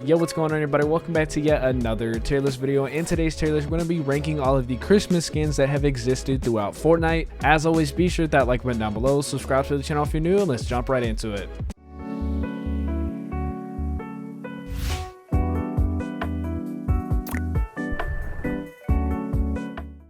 Yo, what's going on, everybody? Welcome back to yet another tier list video. In today's tier list, we're going to be ranking all of the Christmas skins that have existed throughout Fortnite. As always, be sure to hit that like button down below, subscribe to the channel if you're new, and let's jump right into it.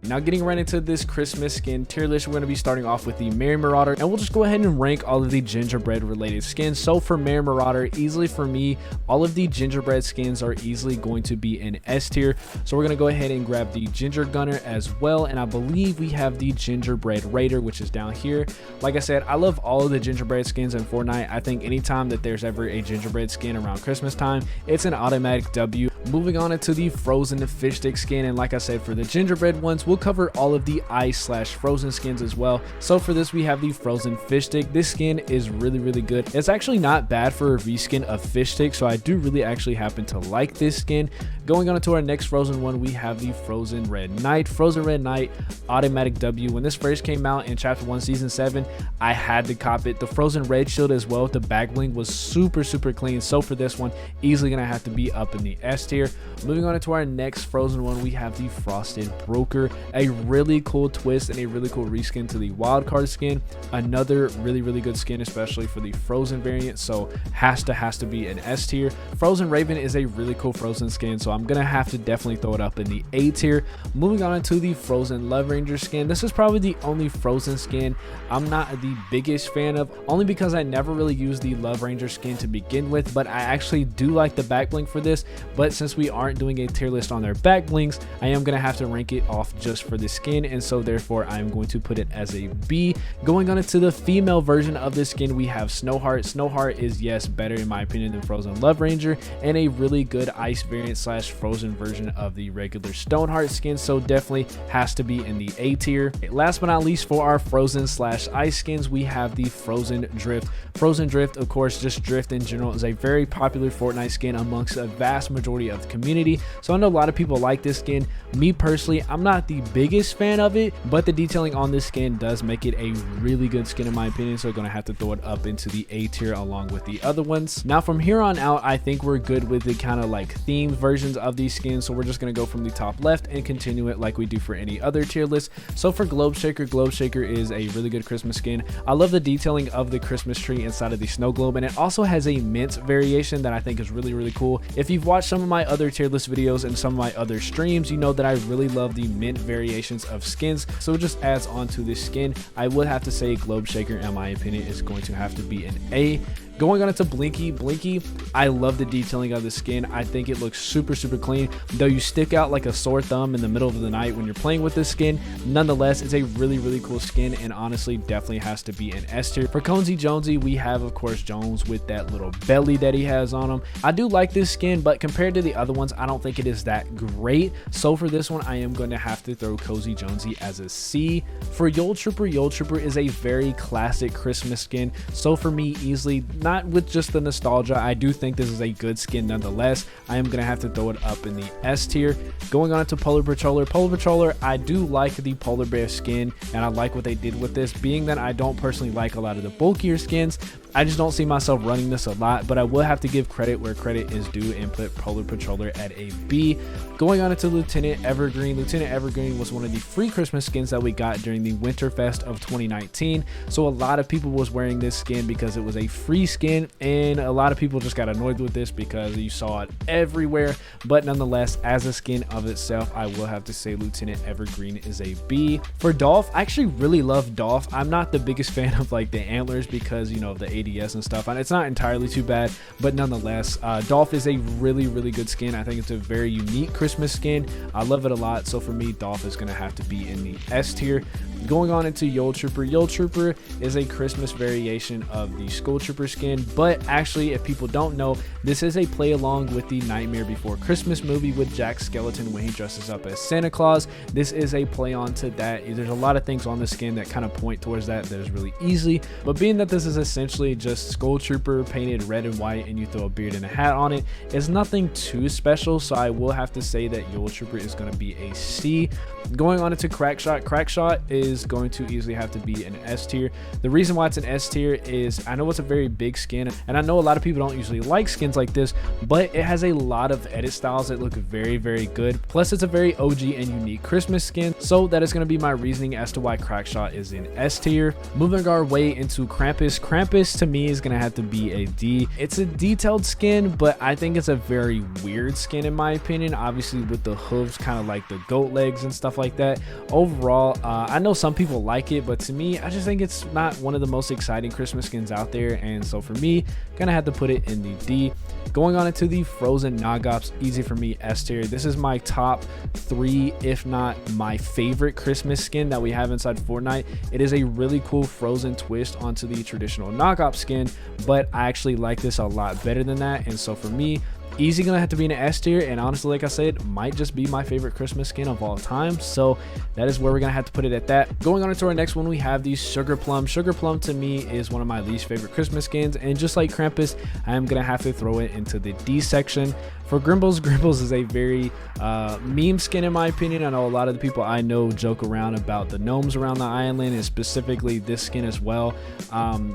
Now, getting right into this Christmas skin tier list, we're going to be starting off with the Merry Marauder, and we'll just go ahead and rank all of the gingerbread related skins. So for Merry Marauder, easily for me, all of the gingerbread skins are easily going to be in S tier. So we're going to go ahead and grab the Ginger Gunner as well, and I believe we have the Gingerbread Raider, which is down here. Like I said, I love all of the gingerbread skins in Fortnite. I think anytime that there's ever a gingerbread skin around Christmas time, it's an automatic W. Moving on into the Frozen Fish Stick skin, and like I said, for the gingerbread ones, we'll cover all of the ice/frozen skins as well. So for this, we have the Frozen Fish Stick. This skin is really good. It's actually not bad for a reskin of Fish Stick, so I do really actually happen to like this skin. Going on into our next Frozen one, we have the Frozen Red Knight. Frozen Red Knight, automatic W. When this first came out in Chapter 1, Season 7, I had to cop it. The Frozen Red Shield as well, the back bling was super clean. So for this one, easily gonna have to be up in the S tier. Moving on into our next Frozen one, we have the Frosted Broker, a really cool twist and a really cool reskin to the wildcard skin. Another really good skin, especially for the Frozen variant, so has to be an S tier. Frozen Raven is a really cool Frozen skin, so I'm gonna have to definitely throw it up in the A tier. Moving on into the Frozen Love Ranger skin, this is probably the only Frozen skin I'm not the biggest fan of, only because I never really used the Love Ranger skin to begin with, but I actually do like the back bling for this. But since we aren't doing a tier list on their back blings, I am gonna have to rank it off just for the skin, and so therefore I'm going to put it as a B. Going on into the female version of this skin, we have Snowheart. Snowheart is, yes, better in my opinion than Frozen Love Ranger, and a really good ice variant / frozen version of the regular Stoneheart skin, so definitely has to be in the A tier. Last but not least, for our Frozen / ice skins, we have the Frozen Drift. Frozen Drift, of course, just Drift in general, is a very popular Fortnite skin amongst a vast majority of the community, so I know a lot of people like this skin. Me personally, I'm not the biggest fan of it, but the detailing on this skin does make it a really good skin in my opinion, so I'm gonna have to throw it up into the A tier along with the other ones. Now from here on out, I think we're good with the kind of like themed versions of these skins, so we're just gonna go from the top left and continue it like we do for any other tier list. So for Globe Shaker is a really good Christmas skin. I love the detailing of the Christmas tree inside of the snow globe, and it also has a mint variation that I think is really cool. If you've watched some of my other tier list videos and some of my other streams, you know that I really love the mint variations of skins, so it just adds on to this skin. I would have to say Globe Shaker, in my opinion, is going to have to be an A. Going on into Blinky. Blinky, I love the detailing of the skin. I think it looks super clean. Though you stick out like a sore thumb in the middle of the night when you're playing with this skin, nonetheless, it's a really cool skin, and honestly definitely has to be an S tier. For Conesy Jonesy, we have, of course, Jones with that little belly that he has on him. I do like this skin, but compared to the other ones, I don't think it is that great. So for this one, I am going to have to throw Cozy Jonesy as a C. For e.l.f. Trooper is a very classic Christmas skin, so for me, easily, not with just the nostalgia, I do think this is a good skin nonetheless. I am gonna have to throw it up in the S tier. Going on to Polar Patroller, I do like the polar bear skin, and I like what they did with this, being that I don't personally like a lot of the bulkier skins. I just don't see myself running this a lot, but I will have to give credit where credit is due and put Polar Patroller at a B. Going on into Lieutenant Evergreen. Lieutenant Evergreen was one of the free Christmas skins that we got during the Winterfest of 2019. So a lot of people was wearing this skin because it was a free skin, and a lot of people just got annoyed with this because you saw it everywhere. But nonetheless, as a skin of itself, I will have to say Lieutenant Evergreen is a B. For Dolph, I actually really love Dolph. I'm not the biggest fan of like the antlers because, you know, the ADS and stuff, and it's not entirely too bad, but nonetheless, Dolph is a really good skin. I think it's a very unique Christmas skin. I love it a lot, so for me, Dolph is going to have to be in the S tier. Going on into e.l.f. Trooper. e.l.f. Trooper is a Christmas variation of the School Trooper skin, but actually, if people don't know, this is a play along with the Nightmare Before Christmas movie with Jack Skellington when he dresses up as Santa Claus. This is a play on to that. There's a lot of things on the skin that kind of point towards that is really easy, but being that this is essentially just Skull Trooper painted red and white and you throw a beard and a hat on it. It's nothing too special, so I will have to say that e.l.f. Trooper is going to be a C. Going on into Crackshot is going to easily have to be an S tier. The reason why it's an S tier is I know it's a very big skin, and I know a lot of people don't usually like skins like this, but it has a lot of edit styles that look very, very good. Plus, it's a very OG and unique Christmas skin, so that is going to be my reasoning as to why Crackshot is in S tier. Moving our way into Krampus. Krampus to me is going to have to be a D. It's a detailed skin, but I think it's a very weird skin in my opinion, obviously with the hooves kind of like the goat legs and stuff like that. Overall, I know some people like it, but to me, I just think it's not one of the most exciting Christmas skins out there, and so for me, gonna have to put it in the D. Going on into the Frozen Nog Ops, easy for me, S tier. This is my top 3, if not my favorite Christmas skin that we have inside Fortnite. It is a really cool Frozen twist onto the traditional Nog Ops skin, but I actually like this a lot better than that, and so for me, easy gonna have to be in an S tier, and honestly, like I said, might just be my favorite Christmas skin of all time, so that is where we're gonna have to put it at that. Going on into our next one, we have the Sugar Plum. Sugar Plum to me is one of my least favorite Christmas skins, and just like Krampus, I am gonna have to throw it into the D section. For Grimbles, Grimbles is a very meme skin in my opinion. I know a lot of the people I know joke around about the gnomes around the island, and specifically this skin as well,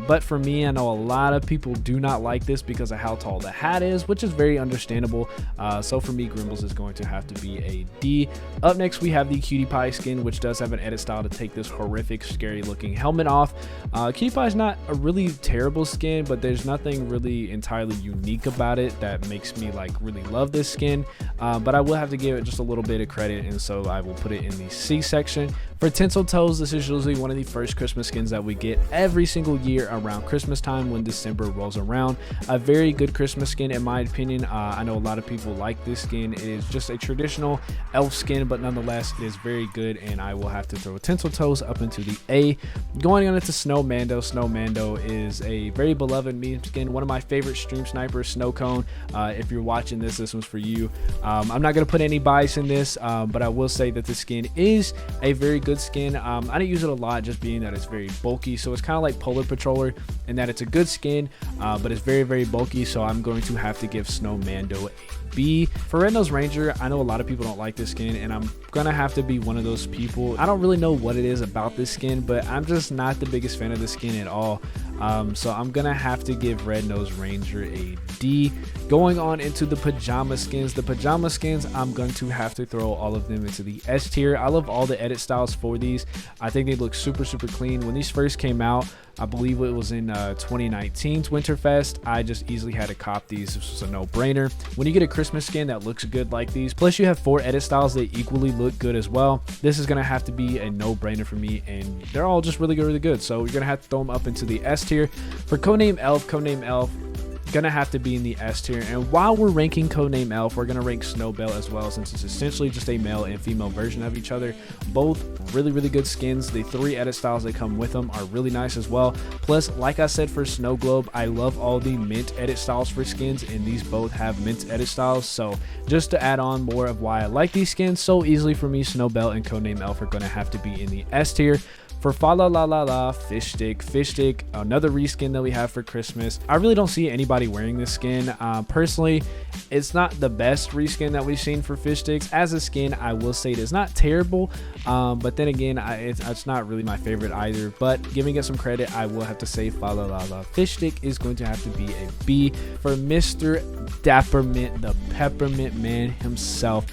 but for me, I know a lot of people do not like this because of how tall the hat is, which is very understandable. So for me, Grimbles is going to have to be a D. Up next, we have the Cutie Pie skin, which does have an edit style to take this horrific, scary looking helmet off. Cutie Pie is not a really terrible skin, but there's nothing really entirely unique about it that makes me like really love this skin, but I will have to give it just a little bit of credit, and so I will put it in the C section. For Tinsel Toes, this is usually one of the first Christmas skins that we get every single year around Christmas time when December rolls around. A very good Christmas skin in my opinion. I know a lot of people like this skin. It is just a traditional e.l.f. skin, but nonetheless it is very good, and I will have to throw Tinsel Toes up into the A. Going on into Snow Mando. Snow Mando is a very beloved meme skin, one of my favorite stream snipers, Snow Cone. If you're watching this one's for you. I'm not going to put any bias in this, but I will say that the skin is a very good skin. I didn't use it a lot just being that it's very bulky, so it's kind of like Polar Patroller in that it's a good skin, but it's very, very bulky, so I'm going to have to give Snow Mando a B. For Red-Nosed Ranger, I know a lot of people don't like this skin, and I'm gonna have to be one of those people. I don't really know what it is about this skin, but I'm just not the biggest fan of the skin at all. So I'm gonna have to give Red-Nosed Ranger a D. Going on into the Pajama skins. The Pajama skins, I'm going to have to throw all of them into the S tier. I love all the edit styles for these. I think they look super, super clean. When these first came out, I believe it was in 2019's Winterfest, I just easily had to cop these. This was a no-brainer. When you get a Christmas skin that looks good like these, plus you have 4 edit styles that equally look good as well, this is going to have to be a no-brainer for me, and they're all just really good, really good. So you're going to have to throw them up into the S tier. For Codename e.l.f, gonna have to be in the S tier. And while we're ranking Codename e.l.f, we're gonna rank Snowbell as well, since it's essentially just a male and female version of each other. Both really, really good skins. The 3 edit styles that come with them are really nice as well. Plus, like I said, for Snow Globe, I love all the mint edit styles for skins, and these both have mint edit styles. So just to add on more of why I like these skins so easily, for me, Snowbell and Codename e.l.f are gonna have to be in the S tier. For Fa La La La La, Fish Stick, another reskin that we have for Christmas. I really don't see anybody wearing this skin. Personally, it's not the best reskin that we've seen for Fish Sticks. As a skin, I will say it is not terrible, but then again, it's not really my favorite either. But giving it some credit, I will have to say Fa La La La Fish Stick is going to have to be a B. For Mr. Dappermint, the Peppermint Man himself.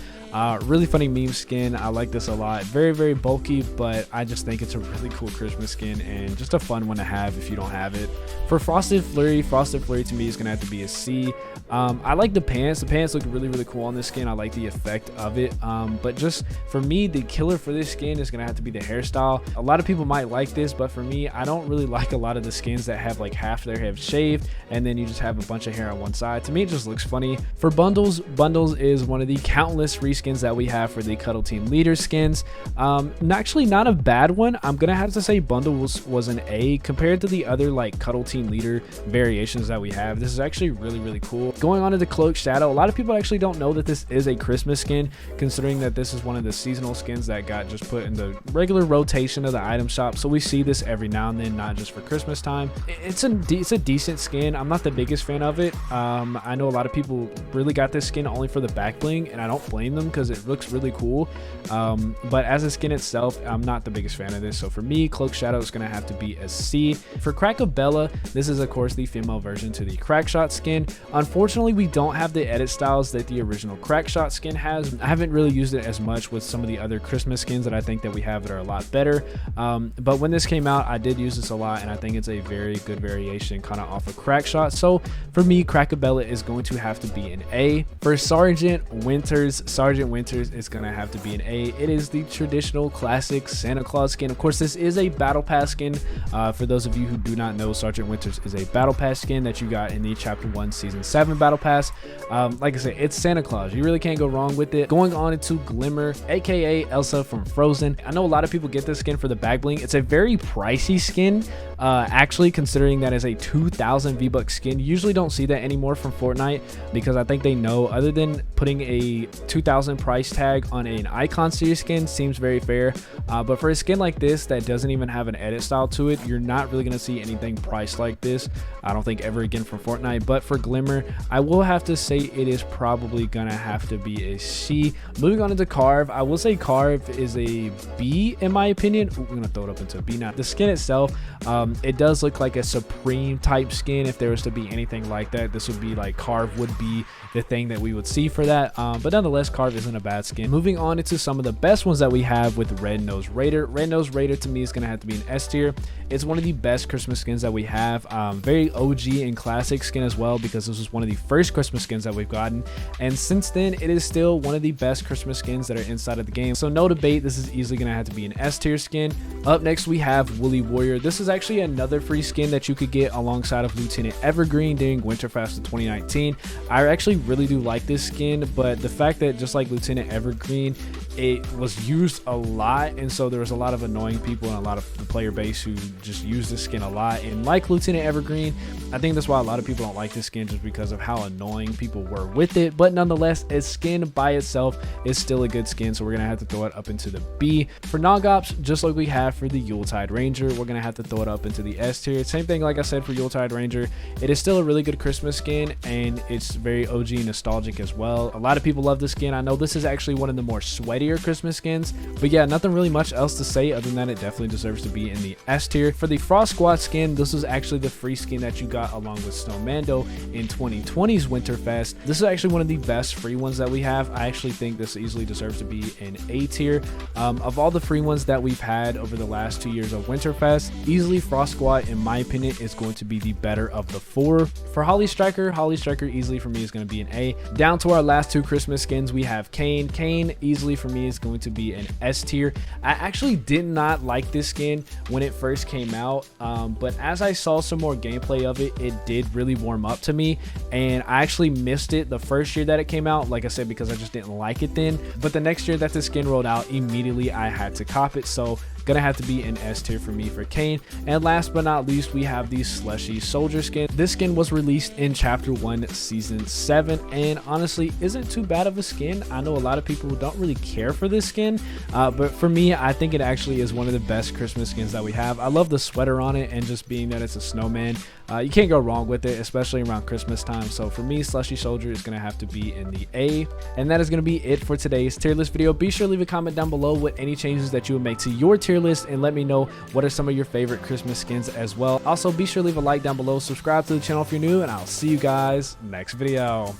Really funny meme skin. I like this a lot. Very, very bulky, but I just think it's a really cool Christmas skin and just a fun one to have if you don't have it. For Frosted Flurry to me is gonna have to be a C. I like the pants. The pants look really, really cool on this skin. I like the effect of it, but just for me, the killer for this skin is gonna have to be the hairstyle. A lot of people might like this, but for me, I don't really like a lot of the skins that have like half their head shaved and then you just have a bunch of hair on one side. To me, it just looks funny. For Bundles is one of the countless skins that we have for the Cuddle Team Leader skins. Actually not a bad one. I'm gonna have to say bundle was an A compared to the other like Cuddle Team Leader variations that we have. This is actually really cool. Going on to the Cloak Shadow, a lot of people actually don't know that this is a Christmas skin, considering that this is one of the seasonal skins that got just put in the regular rotation of the item shop. So we see this every now and then, not just for Christmas time. It's a decent skin. I'm not the biggest fan of it. I know a lot of people really got this skin only for the back bling, and I don't blame them because it looks really cool. But as a skin itself, I'm not the biggest fan of this. So for me, Cloak Shadow is going to have to be a C. For Crackabella, this is of course the female version to the Crackshot skin. Unfortunately, we don't have the edit styles that the original Crackshot skin has. I haven't really used it as much with some of the other Christmas skins that I think that we have that are a lot better. But when this came out, I did use this a lot, and I think it's a very good variation kind of off of Crackshot. So for me, Crackabella is going to have to be an A. For Sergeant Winters is going to have to be an A. It is the traditional classic Santa Claus skin. Of course, this is a battle pass skin. For those of you who do not know, Sergeant Winters is a battle pass skin that you got in the chapter 1 season 7 battle pass. Like I said, it's Santa Claus. You really can't go wrong with it. Going on into Glimmer, aka Elsa from Frozen. I know a lot of people get this skin for the back bling. It's a very pricey skin, actually, considering that is a 2,000 V-Bucks skin. You usually don't see that anymore from Fortnite because I think they know, other than putting a 2,000 price tag on an Icon series skin seems very fair. But for a skin like this that doesn't even have an edit style to it, you're not really going to see anything priced like this, I don't think, ever again from Fortnite. But for Glimmer, I will have to say it is probably gonna have to be a C. Moving on into Carve, I will say Carve is a B in my opinion. Ooh, we're gonna throw it up into a B now. The skin itself, it does look like a Supreme type skin. If there was to be anything like that, this would be like Carve would be the thing that we would see for that. But nonetheless, Carve isn't a bad skin. Moving on into some of the best ones that we have with Red Nose Raider. Red Nose Raider to me is gonna have to be an S tier. It's one of the best Christmas skins that we have. Very OG and classic skin as well, because this was one of the first Christmas skins that we've gotten, and since then it is still one of the best Christmas skins that are inside of the game. So no debate, this is easily gonna have to be an S tier skin. Up next we have Woolly Warrior. This is actually another free skin that you could get alongside of Lieutenant Evergreen during Winterfest of 2019. I actually really do like this skin, but the fact that just like Lieutenant Evergreen, it was used a lot, and so there was a lot of annoying people and a lot of the player base who just use this skin a lot. And like Lieutenant Evergreen, I think that's why a lot of people don't like this skin, just because of how annoying people were with it. But nonetheless, a skin by itself is still a good skin, so we're gonna have to throw it up into the B. For Nog Ops, just like we have for the Yuletide Ranger, we're gonna have to throw it up into the S tier. Same thing like I said for Yuletide Ranger. It is still a really good Christmas skin, and it's very OG nostalgic as well. A lot of people love this skin. I know this is actually one of the more sweatier Christmas skins, but yeah, nothing really much else to say other than it definitely deserves to be in the S tier. For the Frost Squad skin, this was actually the free skin that you got along with Snowmando in 2020's Winterfest. This is actually one of the best free ones that we have. I actually think this easily deserves to be in A tier. Of all the free ones that we've had over the last 2 years of Winterfest, easily Frost Squad, in my opinion, is going to be the better of the 4. For Holly Striker easily for me is going to be an A. Down to our last 2 Christmas skins, we have Kane. Kane easily for me is going to be an S tier. I actually did not like this skin when it first came out, but as I saw some more gameplay of it, it did really warm up to me, and I actually missed it the first year that it came out, like I said, because I just didn't like it then. But the next year that the skin rolled out, immediately I had to cop it, so gonna have to be an S tier for me for Kane. And last but not least, we have the Slushy Soldier skin. This skin was released in chapter 1 season 7, and honestly isn't too bad of a skin. I know a lot of people who don't really care for this skin, but for me, I think it actually is one of the best Christmas skins that we have. I love the sweater on it, and just being that it's a snowman, you can't go wrong with it, especially around Christmas time. So for me, Slushy Soldier is gonna have to be in the A. And that is gonna be it for today's tier list video. Be sure to leave a comment down below with any changes that you would make to your tier list, and let me know what are some of your favorite Christmas skins as well. Also, be sure to leave a like down below, subscribe to the channel if you're new, and I'll see you guys next video.